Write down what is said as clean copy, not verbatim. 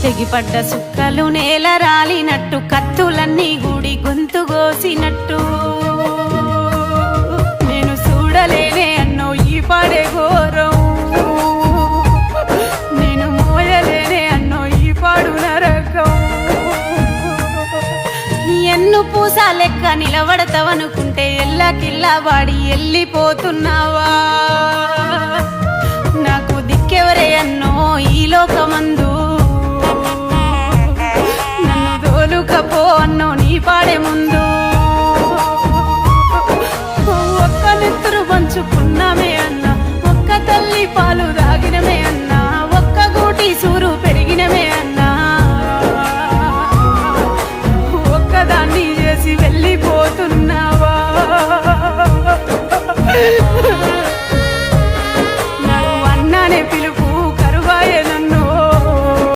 తెగిపడ్డ సుక్కలు నేల రాలినట్టు కత్తులన్నీ గుడి గొంతు కోసినట్టు నేను చూడలేనే అన్నో ఈ పాడే ఘోరం నేను మోయలేనే అన్నో ఈ పాడు నరకం ఎన్ను పూస లెక్క నిలబడతావనుకుంటే ఎల్లకిల్లా వాడి వెళ్ళిపోతున్నావా నాకు దిక్కెవరే అన్నో ఈ లోకమందు నన్ను దోలుకపో అన్నో నీ పాడే ముందు ఒక్క నెత్తురు పంచుకున్నామే అన్నా ఒక్క తల్లి పాలు దాగినమే అన్నా ఒక్క గూటి సూరు పెరిగినమే అన్నా ఒక్కదాన్ని చేసి వెళ్ళిపోతున్నావా